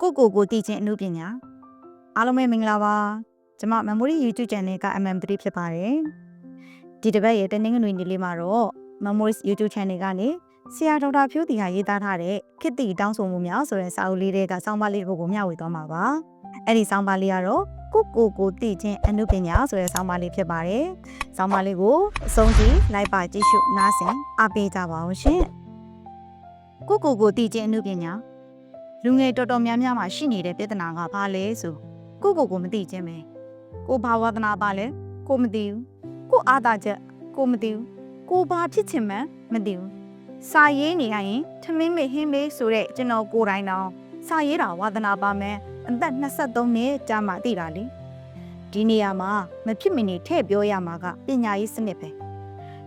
ကိုတည်ခြင်းအမှုပညာအားလုံးပဲမင်္ဂလာပါကျွန်မ Memory YouTube Channel က MM3 ဖြစ်ပါတယ်ဒီတစ်ပတ်ရဲ့တနင်္ဂနွေနေ့လေးမှာတော့ Memory YouTube Channel ကနေဆရာဒေါက်တာဖြိုးတီဟာရေးသားထားတဲ့ခေတ်တီတောင်းဆိုမှုများဆိုတဲ့စာအုပ်လေးတွေကစောင်းပါလေးကိုမျှဝေသွားမှာပါအဲ့ဒီစောင်းပါလေးကတော့ကိုတည်ခြင်းအမှုပညာဆိုတဲ့စောင်းပါလေးဖြစ်ပါတယ်စောင်းပါလေးကိုအဆုံးထိလိုက်ပါကြည့်ရှုနားဆင်အားပေးကြပါအောင်ရှင်ကိုတည်ခြင်းအမှုပညာလူငယ်တော်တော်များများမှာရှိနေတဲ့ပြဿနာကဘာလဲဆိုကိုမသိခြင်းပဲကိုဘာဝဒနာပါလဲကိုမသိဘူးကိုအာသာချက်ကိုမသိဘူးကိုဘာဖြစ်ချင်မှန်းမသိဘူးစာရေးနေရရင်ထမင်းမေဟင်းမေဆိုတဲ့ကျွန်တော်ကိုယ်တိုင်တော့စာရေးတာဝါသနာပါမယ်အသက်23နှစ်ကြာမှသိတာလေဒီနေရာမှာမဖြစ်မနေထည့်ပြောရမှာကပညာရေးစနစ်ပဲ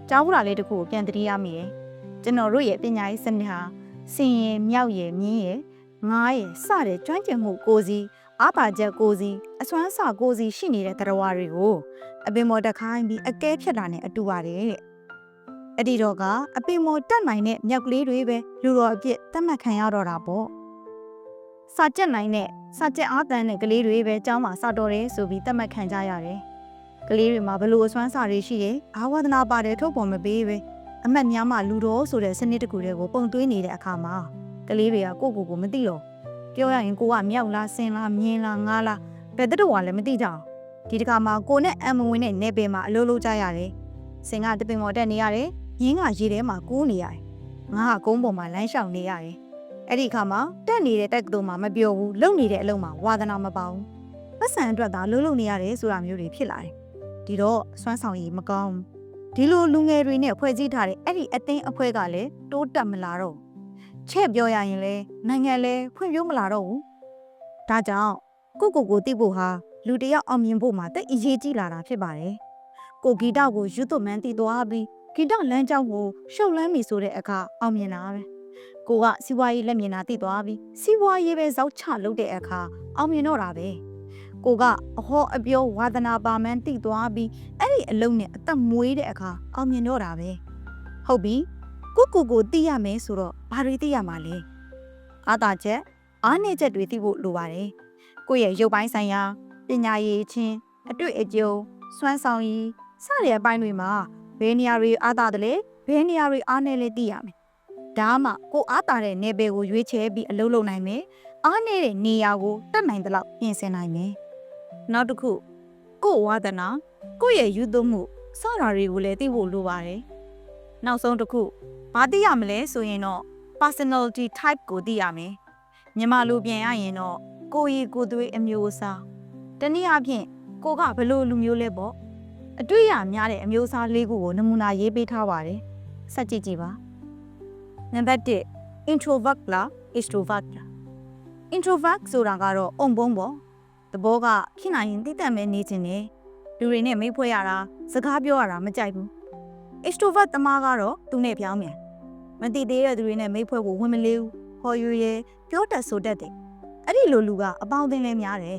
ကြားဘူးတာလေးတခုကိုပြန်သတိရမိတယ်ကျွန်တော်တို့ရဲ့ပညာရေးစနစ်ဟာစင်ရယ်မြောက်ရယ်မြင်းရယ်ငားရယ်စတဲ့ကျွမ်းကျင်မှုကိုစီအားပါချက်ကိုစီအစွမ်းစာကိုစီရှိနေတဲ့တရားဝါတွေကိုအပင်မော်တက်ခိုင်းပြီးအကဲဖြတ်တာနဲ့အတူပါတယ်တဲ့အဲ့ဒီတော့ကအပင်မော်တက်နိုင်တဲ့မြောက်ကလေးတွေပဲလူတော်အပြစ်တတ်မှတ်ခံရတော့တာပေါ့စာကြက်နိုင်တဲ့စာကြက်အားတန်တဲ့ကလေးတွေပဲကျောင်းမှာစတော်တယ်ဆိုပြီးတတ်မှတ်ခံကြရတယ်ကလေးတွေမှာဘလို့အစွမ်းစာတွေရှိတယ်အာဝဒနာပါတယ်ထုတ်ပေါ်မပေးပဲအမတ်များမှလူတော်ဆိုတဲ့စနစ်တစ်ခုတည်းကိုပုံသွင်းနေတဲ့အခါမှာကလေးတွေကကိုမသိတော့ပြောရရင်ကိုကမြောက်လားဆင်လားမြင်းလားငါးလားဘယ်တော့လည်းမသိကြအောင်ဒီတခါမှာကိုနဲ့အမဝင်တဲ့နေပင်မှာအလုပ်လုပ်ကြရတယ်ဆင်ကတပင်ပေါ်တက်နေရတယ်မြင်းကရေထဲမှာကူးနေရတယ်ငါကကုန်းပေါ်မှာလမ်းလျှောက်နေရတယ်အဲ့ဒီအခါမှာတက်နေတဲ့တက်ကတူမှာမပြောဘူးလုံနေတဲ့အလုပ်မှာဝါသနာမပေါဘူးပတ်စံအတွက်သာလုံနေရတယ်ဆိုတာမျိုးတွေဖြစ်လာတယ်ဒီတော့စွမ်းဆောင်ရည်မကောင်းဒီလိုလူငယ်တွေနဲ့ဖွဲ့စည်းထားတဲ့အဲ့ဒီအသင်းအဖွဲ့ကလည်းတိုးတက်မလာတော့ချဲ့ပြောရရင်လဲနိုင်ငံလဲဖွံ့ဖြိုးမလာတော့ဘူးဒါကြောင့်ကိုသိဖို့ဟာလူတယောက်အောင်မြင်ဖို့မှာတိတ်အရေးကြီးလာတာဖြစ်ပါတယ်ကိုဂီတကိုယူသွမန်းတည်သွားပြီးဂီတလမ်းကြောင်းကိုရှုပ်လန်းပြီဆိုတဲ့အခါအောင်မြင်တာပဲကိုကစီးပွားရေးလက်မြင်တာတည်သွားပြီးစီးပွားရေးပဲဇောက်ချလုပ်တဲ့အခါအောင်မြင်တော့တာပဲကိုကအဟောအပြောဝါသနာပါမှန်းတည်သွားပြီးအဲ့ဒီအလုံးနဲ့အသက်မွေးတဲ့အခါအောင်မြင်တော့တာပဲဟုတ်ပြီကိုသိရမယ်ဆိုတော့ဘာတွေသိရမှာလဲအားသာချက်အားနည်းချက်တွေသိဖို့လိုပါတယ်ကိုရဲ့ရုပ်ပိုင်းဆိုင်ရာပညာရေးချင်းအတွေ့အကြုံစွမ်းဆောင်ရည်စတဲ့အပိုင်းတွေမှာဘယ်နေရာတွေအားသာတယ်လဲဘယ်နေရာတွေအားနည်းလဲသိရမယ်ဒါမှကိုအားသာတဲ့နယ်ပယ်ကိုရွေးချယ်ပြီးအလုပ်လုပ်နိုင်မယ်အားနည်းတဲ့နေရာကိုတက်နိုင်တဲ့လောက်ပြင်ဆင်နိုင်မယ်နောက်တစ်ခုကိုဝါသနာကိုရဲ့ယူသွမှုစတာတွေကိုလည်းသိဖို့လိုပါတယ်နောက်ဆုံးတစ်ခုဘာသိရမလဲဆိုရင်တော့ personality type ကိုသိရမယ်မြန်မာလိုပြန်ရရင်တော့ကိုရီကိုသွေးအမျိုးအစားတနည်းအားဖြင့်ကိုကဘလို့လူမျိုးလဲပေါ့အတွေ့အကြုံများတဲ့အမျိုးအစား၄ခုကိုနမူနာရေးပေးထားပါတယ်စက်ကြည့်ပါနံပါတ်1 introvert လား extrovert လား introvert ဆိုတာကတော့အုံပုံးပေါ့သဘောကဖြစ်နိုင်ရင်တိတ်တန့်ပဲနေခြင်းနဲ့လူတွေနဲ့မိတ်ဖွဲ့ရတာစကားပြောရတာမကြိုက်ဘူးextrovert သမားကတော့သူနဲ့ပြောင်းမြန်မတိသေးတဲ့သူတွေနဲ့မိတ်ဖွဲ့ဖို့ဝင်မလေးဘူးဟော်ယူရဲပြောတတ်ဆိုတတ်တယ်အဲ့ဒီလိုလူကအပေါင်းအသင်းလေးများတယ်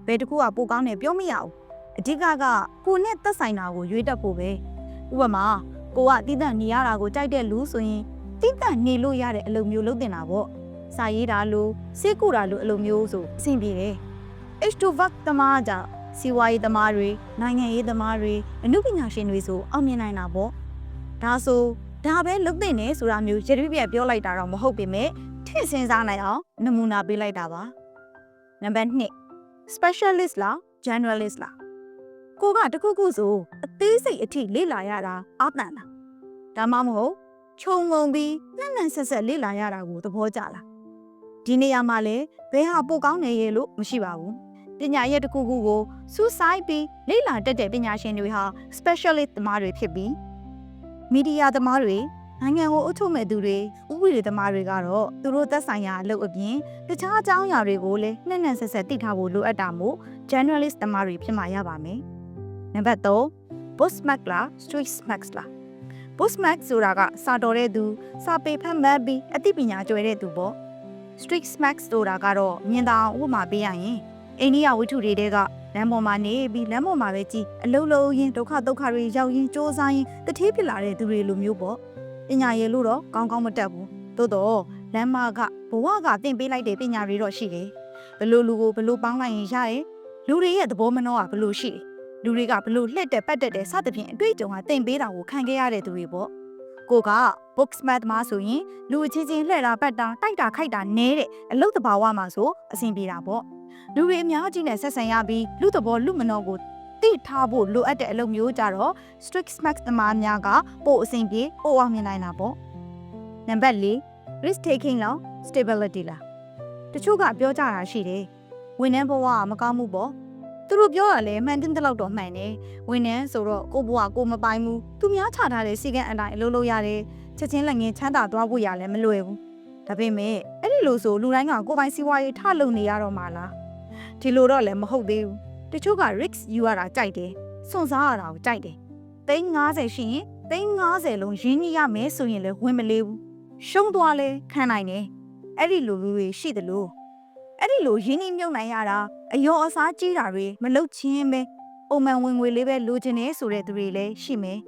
ဘယ်တစ်ခုကပိုကောင်းတယ်ပြောမရဘူးအဓိကကိုနဲ့သက်ဆိုင်တာကိုရွေးတတ်ဖို့ပဲဥပမာကိုကတိတန့်နေရတာကိုကြိုက်တဲ့လူဆိုရင်တိတန့်နေလို့ရတဲ့အလုပ်မျိုးလုပ်တင်တာပေါ့စာရေးတာလို့စေးကူတာလို့အလုပ်မျိုးဆိုအဆင်ပြေတယ် extrovert သမားကြောင့်စီဝါရေးသမားတွေနိုင်ငံရေးသမားတွေအမှုပညာရှင်တွေဆိုအောင်မြင်နိုင်တာပေါ့ဒါဆိုဒါပဲလုပ်တင်နေဆိုတာမျိုးရည်ရွယ်ပြောလိုက်တာတော့မဟုတ်ပေမဲ့ထည့်စဉ်းစားနိုင်အောင်နမူနာပေးလိုက်တာပါနံပါတ်2 specialist လား generalist လားကိုကတခုခုဆိုအသေးစိတ်အထိလေ့လာရတာအားတန်တာဒါမှမဟုတ်ခြုံငုံပြီးနှံ့ဆက်လေ့လာရတာကိုသဘောကျလားဒီနေရာမှာလဲဘယ်ဟာပိုကောင်းနေရဲ့လို့မရှိပါဘူးပညာရဲ့တခုခုကိုစူးစိုက်ပြီးလေ့လာတတ်တဲ့ပညာရှင်တွေဟာ specialist သမားတွေဖြစ်ပြီးမီဒီယာသမားတွေနိုင်ငံကိုအုပ်ချုပ်မဲ့သူတွေဥပဒေသမားတွေကတော့သူတို့သက်ဆိုင်ရာအလုပ်အပြင်တခြားအကြောင်းအရာတွေကိုလည်းနှံ့ဆက်သိထားဖို့လိုအပ်တာမို့ generalist သမားတွေဖြစ်မှရပါမယ်နံပါတ်3 bookmark လား street smart လား bookmark ဆိုတာကစာတော်တဲ့သူစာပေဖတ်မှတ်ပြီးအသိပညာကျွဲတဲ့သူပေါ့ street smart ဆိုတာကတော့မြင်သာအောင်ဥပမာပေးရရင်အိန္ဒိယဝိထုတွေကလမ်းပေါ်မှာနေပြီးလမ်းပေါ်မှာပဲကြည်အလုံးလုံးရင်းဒုက္ခတွေရောက်ရင်းစ조사ရင်းတတိဖြစ်လာတဲ့သူတွေလိုမျိုးပေါ့ပညာရည်လို့တော့ကောင်းကောင်းမတတ်ဘူးသို့တော့လမ်းမကဘဝကသင်ပေးလိုက်တဲ့ပညာတွေတော့ရှိတယ် ဘလို့လူကိုဘလို့ပေါင်းလိုက်ရင်ရတယ်လူတွေရဲ့သဘောမနှောကဘလို့ရှိတယ်လူတွေကဘလို့လှက်တက်ပတ်တက်တဲ့စသဖြင့်အတွေ့အကြုံကတင်ပေးတာကိုခံခဲ့ရတဲ့သူတွေပေါ့ကိုက book smart မှာဆိုရင်လူအချင်းချင်းလှည့်တာပတ်တာတိုက်တာခိုက်တာနဲတဲ့အလုပ်တဘာဝမှာဆိုအဆင်ပြေတာပေါ့လူတွေအများကြီးနဲ့ဆက်ဆံရပြီးလူသဘောလူမနှောကိုတိထားဖို့လိုအပ်တဲ့အလုပ်မျိုးကြတော့ strict smart သမားများကပို့အဆင်ပြေပို့အောင်မြင်နိုင်တာပေါ့နံပါတ်၄ risk taking လောက် stability လားတချို့ကပြောကြတာရှိတယ်ဝန်ထမ်းဘဝကမကောင်းမှုပေါ့သူတို့ပြောရလဲမှန်တင်တဲ့လောက်တော့မှန်တယ်ဝန်ထမ်းဆိုတော့ကိုဘဝကိုမပိုင်ဘူးသူများချထားတဲ့စီကံအတိုင်းအလုပ်လုပ်ရတယ်ချက်ချင်းလက်ငင်းချမ်းသာသွားဖို့ရလဲမလွယ်ဘူးဒါပေမဲ့အဲ့ဒီလိုဆိုလူတိုင်းကကိုယ်ပိုင်စီးပွားရေးထလုပ်နေရတော့မှလားဒီလိုတော့လည်းမဟုတ်သေးဘူးတချို့က risk ယူရတာကြိုက်တယ်စွန့်စားရတာကိုကြိုက်တယ်350ရှိရင်350လုံးရင်းနှီးရမယ်ဆိုရင်လည်းဝင်မလေးဘူးရှုံးသွားလဲခံနိုင်တယ်အဲ့ဒီလိုလူတွေရှိသလိုအဲ့ဒီလိုရင်းနှီးမြုပ်နှံရတာအယောအစားကြီးတာတွေမလုပ်ချင်းပဲပုံမှန်ဝင်ငွေလေးပဲလိုချင်နေဆိုတဲ့သူတွေလည်းရှိမယ်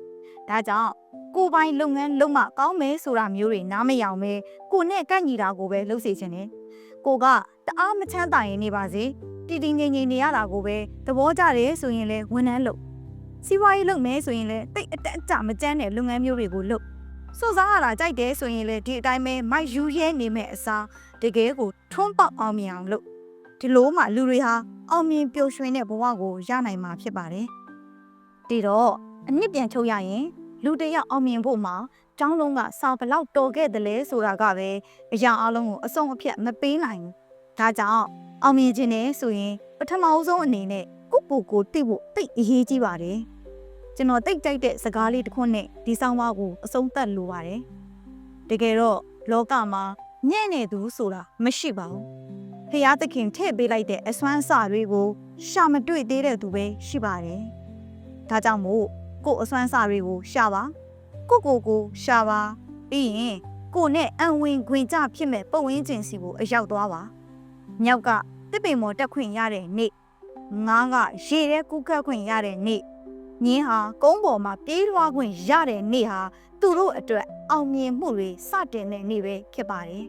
ဒါကြောင့်ကိုယ်ပိုင်လုပ်ငန်းလုပ်မှကောင်းမယ်ဆိုတာမျိုးတွေနားမယောင်ပဲကိုနဲ့ကန့်ညီတာကိုပဲလုပ်စေချင်တယ်ကိုကတအားမချမ်းသာရင်နေပါစေတည်တည်ငြိမ်ငြိမ်နေရတာကိုပဲသဘောကျတယ်ဆိုရင်လည်းဝန်ထမ်းလုပ်စီးပွားရေးလုပ်မယ်ဆိုရင်လည်းတိတ်အတက်အကျမကျန်းတဲ့လုပ်ငန်းမျိုးတွေကိုလုပ်စွန့်စားရတာကြိုက်တယ်ဆိုရင်လည်းဒီအတိုင်းပဲမိုက်ယူရဲနေမဲ့အစားတကယ်ကိုထွန်းပေါက်အောင်မြင်အောင်လုပ်ဒီလိုမှလူတွေဟာအောင်မြင်ပျော်ရွှင်တဲ့ဘဝကိုရနိုင်မှာဖြစ်ပါတယ်ဒီတော့အနစ်ပြန်ချုပ်ရရင်လူတယောက်အောင်မြင်ဖို့မှာကျောင်းလုံးကစာဘလောက်တော်ခဲ့တယ်လဲဆိုတာကပဲအရာအလုံးကိုအဆုံးအဖြတ်မပေးနိုင်ဘူးဒါကြောင့်အောင်မြင်ခြင်းနဲ့ဆိုရင်ပထမအဆုံးအနေနဲ့ကိုယ့်ကိုယ်ကိုသိဖို့တိတ်အရေးကြီးပါတယ်ကျွန်တော်တိတ်ကြိုက်တဲ့စကားလေးတစ်ခုနဲ့ဒီဆောင်းပါးကိုအဆုံးသတ်လိုပါတယ်တကယ်တော့လောကမှာညံ့နေသူဆိုတာမရှိပါဘူးဖျားသခင်ထည့်ပေးလိုက်တဲ့အစွမ်းအစတွေကိုရှာမတွေ့သေးတဲ့သူပဲရှိပါတယ်ဒါကြောင့်မို့ကို့အစွမ်းအစတွေကိုရှာပါကိုရှာပါပြီးရင်ကိုနဲ့အံဝင်ခွင်ကြဖြစ်မဲ့ပတ်ဝန်းကျင်စီကိုအရောက်သွားပါမြောက်ကတစ်ပင်မော်တက်ခွင့်ရတဲ့နေ့ငားကရေထဲကူးခတ်ခွင့်ရတဲ့နေ့ညင်းဟာကုန်းပေါ်မှာပြေးလွှားခွင့်ရတဲ့နေ့ဟာသူတို့အတွက်အောင်မြင်မှုတွေစတင်တဲ့နေ့ပဲဖြစ်ပါတယ်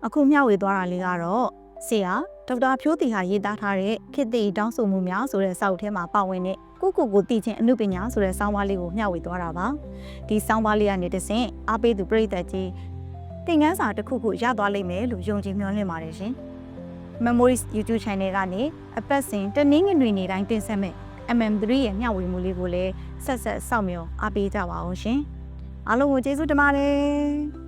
အခုမျှဝေသွားတာလေးကတော့ဆရာဒေါက်တာဖြိုးတီဟာရေးသားထားတဲ့ခေတ်သစ်တောင်းဆိုမှုများဆိုတဲ့စာအုပ်ထဲမှာပါဝင်တဲ့ကိုတည်ခြင်းအမှုပညာဆိုတဲ့ဆောင်းပါးလေးကိုမျှဝေသွားတာပါဒီဆောင်းပါးလေးကနေတဆင့်အားပေးသူပရိသတ်ကြီးသင်ခန်းစာတစ်ခုခုရသွားလိမ့်မယ်လို့ယုံကြည်မျှော်လင့်ပါတယ်ရှင် Memories YouTube Channel ကနေအပတ်စဉ်တနင်္ဂနွေနေ့တိုင်းတင်ဆက်မဲ့ MM3 ရဲ့မျှဝေမှုလေးကိုလည်းဆက်စောင့်မျှော်အားပေးကြပါအောင်ရှင်အားလုံးကိုကျေးဇူးတင်ပါတယ်